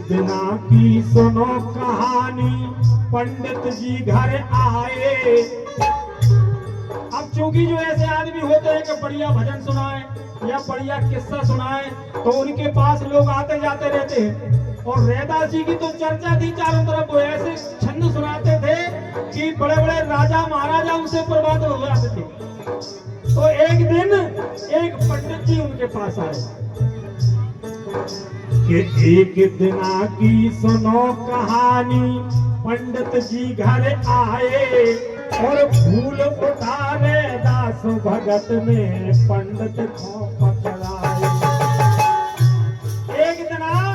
दिना की सुनो कहानी, पंडित जी घर आए। अब चूंकि जो ऐसे आदमी होते हैं कि बढ़िया भजन सुनाए या बढ़िया किस्सा सुनाए, तो उनके पास लोग आते जाते रहते हैं। और रैदास जी की तो चर्चा थी चारों तरफ, वो ऐसे छंद सुनाते थे कि बड़े बड़े राजा महाराजा उनसे प्रभावित हो जाते थे। तो एक दिन एक पंडित जी उनके पास आए कि एक दिना की सुनो कहानी, पंडित जी घर आए और फूल उठारे दास भगत ने पंडित को पकड़ाए। एक दिन आए,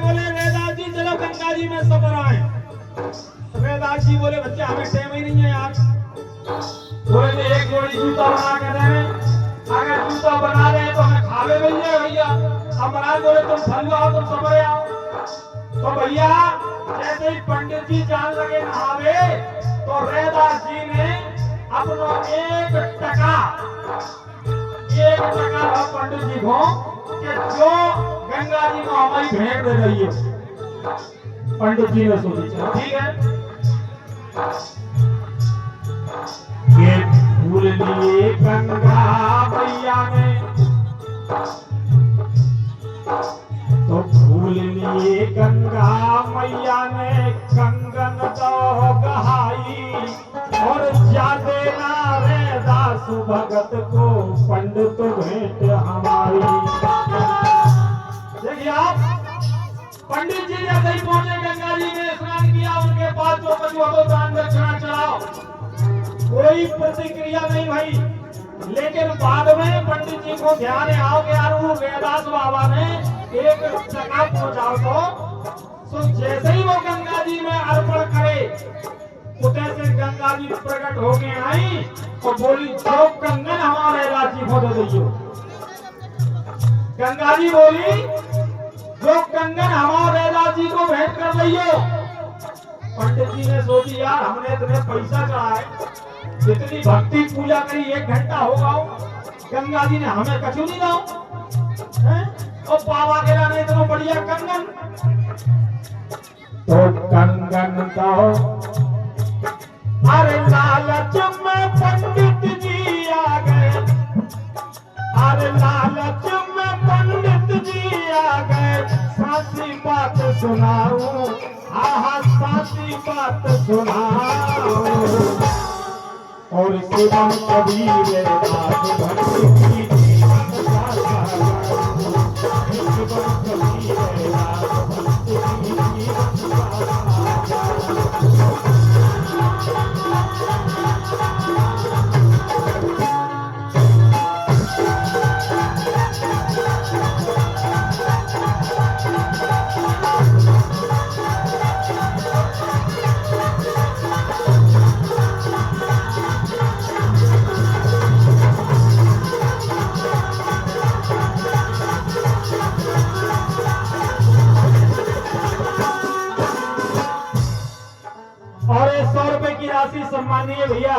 बोले रैदास जी चलो गंगा जी में सफर आए। रैदास जी बोले बच्चा हमें टाइम ही नहीं है यार। बोले एक जोड़ी जूता बना के दे, अगर जूता बना रहे तो हमें खावे भैया। अब महाराज बोले तुम फल आओ, तुम सफर आओ। तो भैया जैसे ही पंडित जी जान लगे नहावे, तो रैदास जी ने अपनो एक टका पंडित जी को कि जो गंगा जी को हमारी भेंट दे रही है। पंडित जी ने सोची चलो ठीक है, ये फूल लिए गंगा मैया ने, तो फूल लिए गंगा मैया ने कंगन दो गहाई और जादे ना रैदास भगत को पंडित भेंट हमारी। देखिए आप, पंडित जी जैसे ही पहुंचे गंगा जी में स्नान किया, उनके पास जो कुछ हो तो दान दक्षिणा चढ़ाओ, कोई प्रतिक्रिया नहीं भाई। लेकिन बाद में पंडित जी को ध्यान आओ कि यार वो रैदास बाबा ने एक टका पहुंचाओ। तो जैसे ही वो गंगा जी में अर्पण करे, उधर से गंगा जी प्रकट होके आई और बोली जो कंगन हमारे रैदास जी को दे दीजिए। गंगा जी बोली जो कंगन हमारे रैदास जी को भेंट कर दीजिए। पंडित जी ने सोची यार हमने इतने पैसा चढ़ाए, जितनी भक्ति पूजा करी, 1 घंटा होगा, गंगा जी ने हमें कछु नहीं दो और बाबा के लाने इतना बढ़िया कंगन। तो कंगन दो, अरे लालच में पंडित जी आ गए, अरे लालच में पंडित जी आ गए। साची बात सुनाऊं, आहा साची बात सुनाऊं। और शिवम कबीर दास भक्ति की जीवन गाथा, शिवम कबीर दास भक्ति की जीवन गाथा। सम्मानीय भैया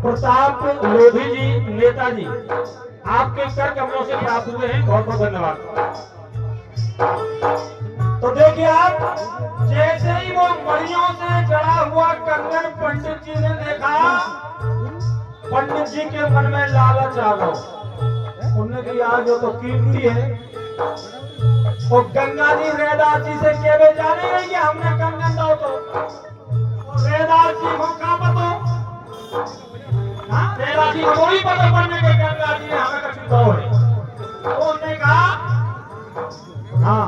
प्रताप लोधी जी, नेताजी, आपके कर कमलों से प्राप्त हुए हैं, बहुत बहुत धन्यवाद। तो देखिए आप, जैसे ही वो मड़ियों से जड़ा हुआ कंगन पंडित जी ने देखा, पंडित जी के मन में लालच आ गया। उन्होंने कहा जो तो कीमती है। और गंगा जी रैदास जी से केवल जाने नहीं कि हमने कंगन दो। तो रैदास जी को कहाँ पता, रैदास जी को ही पता पड़ने के गंगा जी ने हमें कछु दो है। तो उसने कहा हाँ,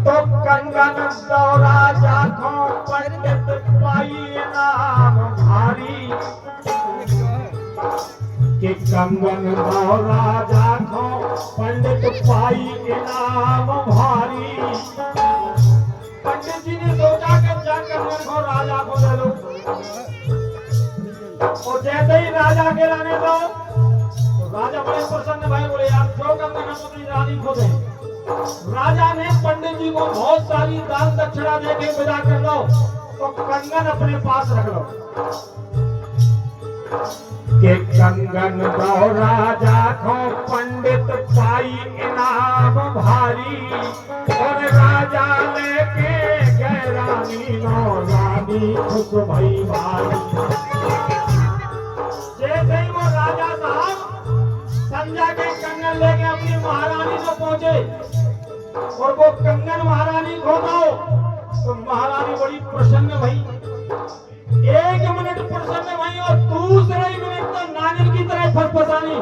तो कंगन दो राजा को पंडित पाई नाम भारी, कि कंगन दो राजा को पंडित पाई नाम भारी। पंडित जी ने सोचा कि कंगन को राजा को दे दो। और जैसे ही राजा के लाने दो, तो राजा बड़े प्रसन्न भाई, बोले यार जो कंगन अपनी रानी को दे। राजा ने पंडित जी को बहुत सारी दान दक्षिणा देके विदा कर लो, तो कंगन अपने पास रख लो। के कंगन दो राजा को पंडित पाई इनाम भारी, और राजा लेके गए रानी नो, रानी खुश भई भारी। जैसे ही वो राजा साहब संध्या के कंगन लेके अपनी महारानी को पहुंचे, और वो कंगन महारानी को दो, तो महारानी बड़ी प्रसन्न भई। एक मिनट प्रसन्न भई और दूसरे मिनट तो नागिन की तरह फसफसानी।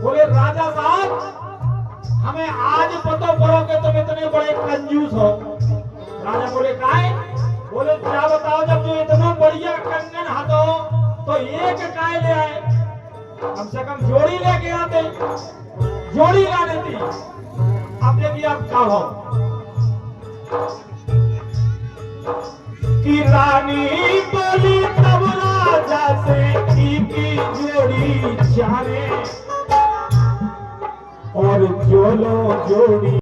बोले राजा साहब हमें आज पता पड़ो कि तुम इतने बड़े कंजूस हो। राजा बोले काहे? बोले क्या बताओ, जब जो इतना बढ़िया कंगन हाथो तो एक काय ले आए, कम से कम जोड़ी लेके आते, जोड़ी ला देती। अब देखिए अब क्या हो कि रानी बोली तब राजा से की जोड़ी जाने, और जो लो जोड़ी